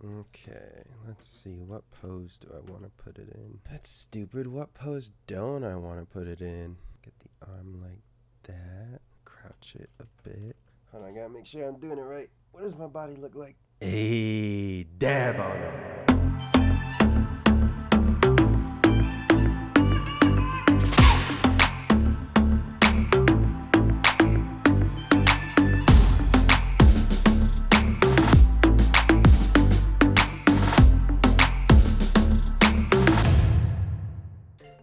Okay, let's see. What pose do I want to put it in? That's stupid. What pose don't I want to put it in? Get the arm like that. Crouch it a bit. Hold on, I gotta make sure I'm doing it right. What does my body look like? Hey, dab on it.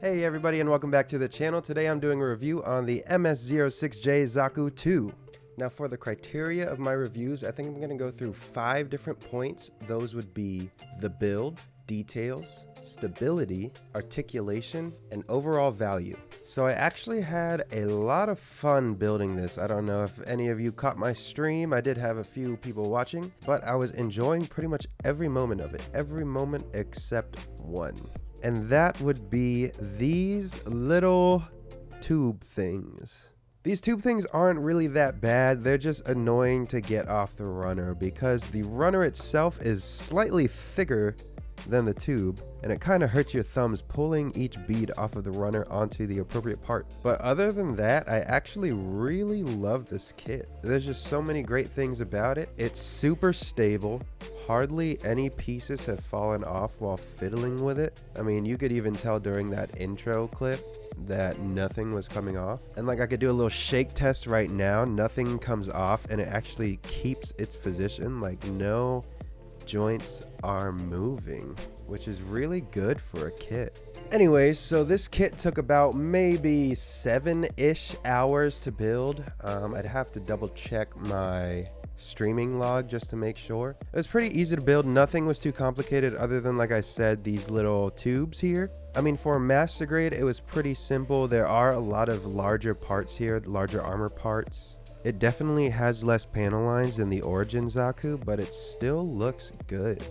Hey everybody, and welcome back to the channel. Today I'm doing a review on the MS-06J Zaku II. Now for the criteria of my reviews, I think I'm going to go through 5 different points. Those would be the build, details, stability, articulation, and overall value. So I actually had a lot of fun building this. I don't know if any of you caught my stream. I did have a few people watching, but I was enjoying pretty much every moment of it. Every moment except one. And that would be these little tube things. These tube things aren't really that bad. They're just annoying to get off the runner because the runner itself is slightly thicker than the tube, and it kind of hurts your thumbs pulling each bead off of the runner onto the appropriate part. But other than that, I actually really love this kit. There's just so many great things about it. It's super stable. Hardly any pieces have fallen off while fiddling with it. I mean, you could even tell during that intro clip that nothing was coming off. And like I could do a little shake test right now, nothing comes off and it actually keeps its position, like no joints are moving, which is really good for a kit. Anyways, so this kit took about maybe 7-ish hours to build. I'd have to double check my streaming log just to make sure. It was pretty easy to build. Nothing was too complicated other than, like I said, these little tubes here. I mean, for a master grade, it was pretty simple. There are a lot of larger parts here, larger armor parts. It definitely has less panel lines than the Origin Zaku, but it still looks good.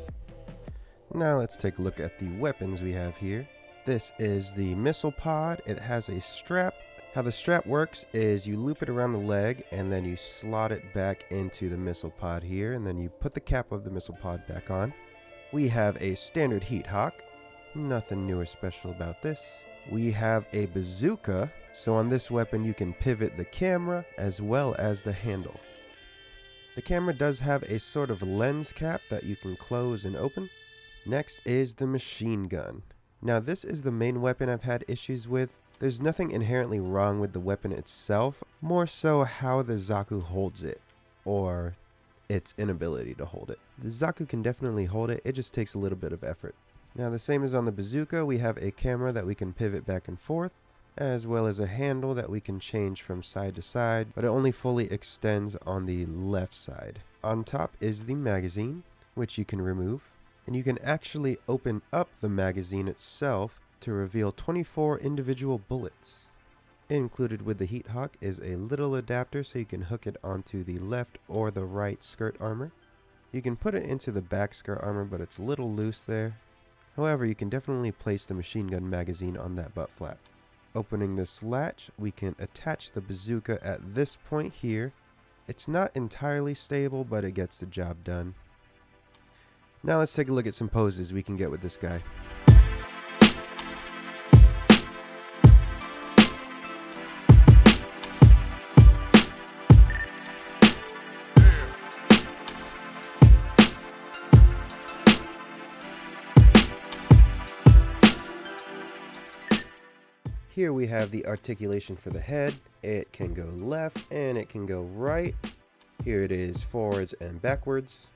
Now let's take a look at the weapons we have here. This is the missile pod. It has a strap. How the strap works is you loop it around the leg and then you slot it back into the missile pod here, and then you put the cap of the missile pod back on. We have a standard heat hawk. Nothing new or special about this. We have a bazooka. So on this weapon you can pivot the camera as well as the handle. The camera does have a sort of lens cap that you can close and open. Next is the machine gun. Now this is the main weapon I've had issues with. There's nothing inherently wrong with the weapon itself, more so how the Zaku holds it, or its inability to hold it. The Zaku can definitely hold it, it just takes a little bit of effort. Now the same as on the bazooka, we have a camera that we can pivot back and forth, as well as a handle that we can change from side to side, but it only fully extends on the left side. On top is the magazine, which you can remove, and you can actually open up the magazine itself to reveal 24 individual bullets. Included with the heat hawk is a little adapter so you can hook it onto the left or the right skirt armor. You can put it into the back skirt armor, but it's a little loose there. However, you can definitely place the machine gun magazine on that butt flap. Opening this latch, we can attach the bazooka at this point here. It's not entirely stable, but it gets the job done. Now let's take a look at some poses we can get with this guy. Here we have the articulation for the head. It can go left and it can go right. Here it is forwards and backwards.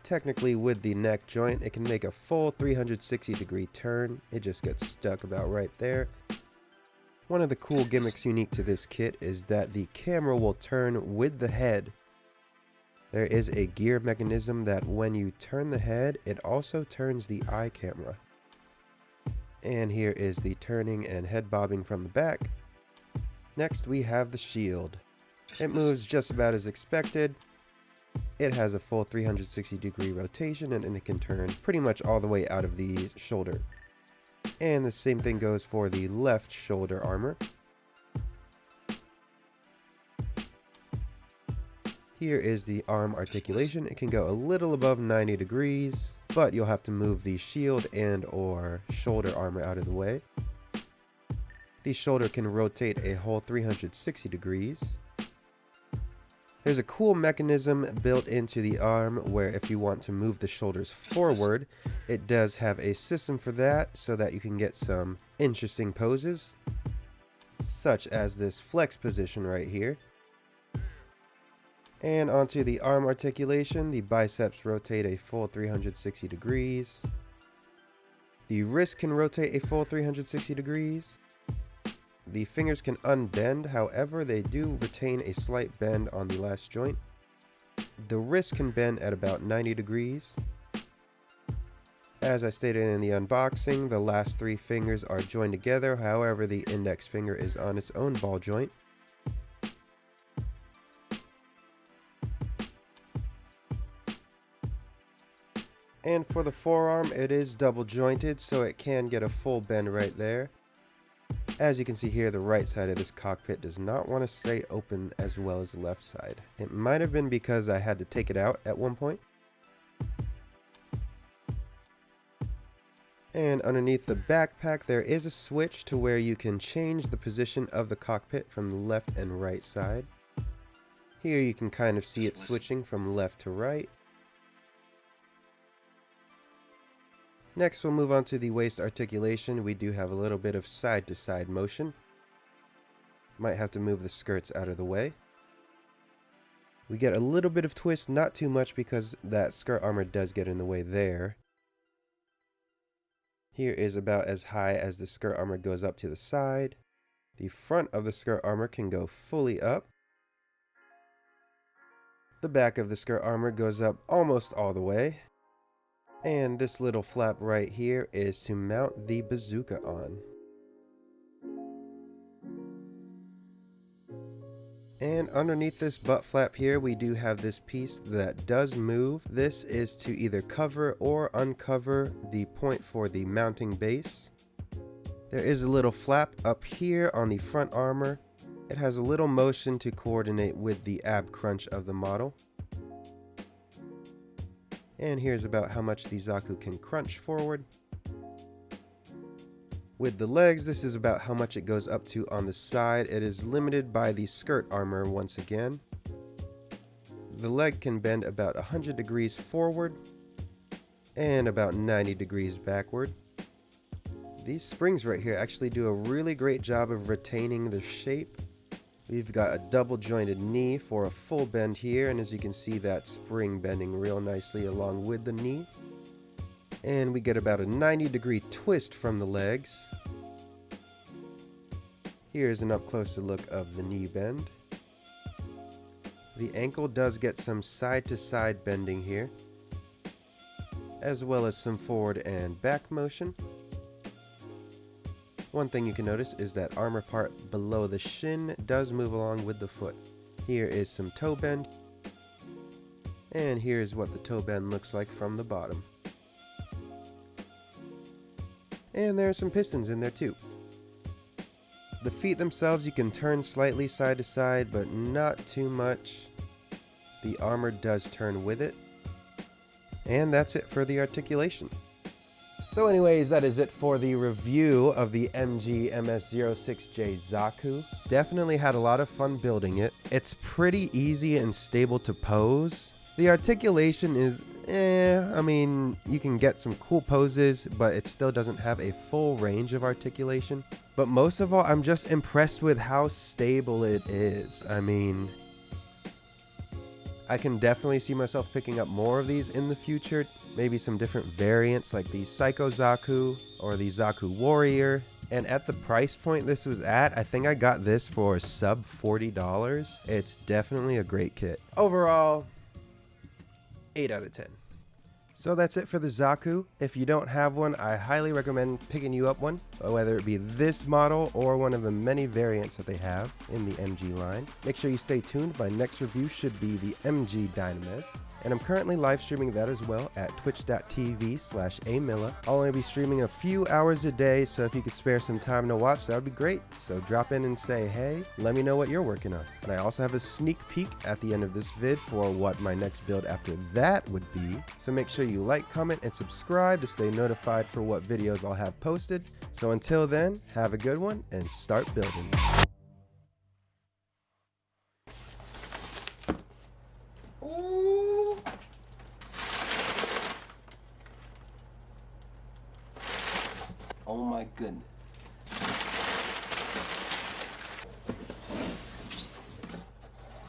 Technically with the neck joint, it can make a full 360-degree turn. It just gets stuck about right there. One of the cool gimmicks unique to this kit is that the camera will turn with the head. There is a gear mechanism that when you turn the head, it also turns the eye camera. And here is the turning and head bobbing from the back. Next we have the shield. It moves just about as expected. It has a full 360-degree rotation and it can turn pretty much all the way out of the shoulder. And the same thing goes for the left shoulder armor. Here is the arm articulation. It can go a little above 90 degrees, but you'll have to move the shield and or shoulder armor out of the way. The shoulder can rotate a whole 360 degrees. There's a cool mechanism built into the arm where if you want to move the shoulders forward, it does have a system for that so that you can get some interesting poses, such as this flex position right here. And onto the arm articulation, the biceps rotate a full 360 degrees. The wrist can rotate a full 360 degrees. The fingers can unbend, however, they do retain a slight bend on the last joint. The wrist can bend at about 90 degrees. As I stated in the unboxing, the last three fingers are joined together, however, the index finger is on its own ball joint. And for the forearm, it is double jointed, so it can get a full bend right there. As you can see here, the right side of this cockpit does not want to stay open as well as the left side. It might have been because I had to take it out at one point. And underneath the backpack, there is a switch to where you can change the position of the cockpit from the left and right side. Here you can kind of see it switching from left to right. Next, we'll move on to the waist articulation. We do have a little bit of side-to-side motion. Might have to move the skirts out of the way. We get a little bit of twist, not too much because that skirt armor does get in the way there. Here is about as high as the skirt armor goes up to the side. The front of the skirt armor can go fully up. The back of the skirt armor goes up almost all the way. And this little flap right here is to mount the bazooka on. And underneath this butt flap here, we do have this piece that does move. This is to either cover or uncover the point for the mounting base. There is a little flap up here on the front armor. It has a little motion to coordinate with the ab crunch of the model. And here's about how much the Zaku can crunch forward. With the legs, this is about how much it goes up to on the side. It is limited by the skirt armor once again. The leg can bend about 100 degrees forward and about 90 degrees backward. These springs right here actually do a really great job of retaining the shape. We've got a double jointed knee for a full bend here, and as you can see, that spring bending real nicely along with the knee. And we get about a 90-degree twist from the legs. Here's an up-closer look of the knee bend. The ankle does get some side-to-side bending here, as well as some forward and back motion. One thing you can notice is that armor part below the shin does move along with the foot. Here is some toe bend, and here's what the toe bend looks like from the bottom. And there are some pistons in there too. The feet themselves you can turn slightly side to side, but not too much. The armor does turn with it. And that's it for the articulation. So anyways, that is it for the review of the MG MS-06J Zaku. Definitely had a lot of fun building it. It's pretty easy and stable to pose. The articulation is I mean, you can get some cool poses, but it still doesn't have a full range of articulation. But most of all, I'm just impressed with how stable it is. I mean, I can definitely see myself picking up more of these in the future. Maybe some different variants like the Psycho Zaku or the Zaku Warrior. And at the price point this was at, I think I got this for sub $40. It's definitely a great kit. Overall, 8 out of 10. So that's it for the Zaku. If you don't have one, I highly recommend picking you up one, whether it be this model or one of the many variants that they have in the MG line. Make sure you stay tuned. My next review should be the MG Dynamis, and I'm currently live streaming that as well at twitch.tv/amilla. I'll only be streaming a few hours a day, so if you could spare some time to watch, that would be great. So drop in and say hey, let me know what you're working on. And I also have a sneak peek at the end of this vid for what my next build after that would be. So make sure you like, comment, and subscribe to stay notified for what videos I'll have posted. So until then, have a good one and start building. Ooh. Oh my goodness.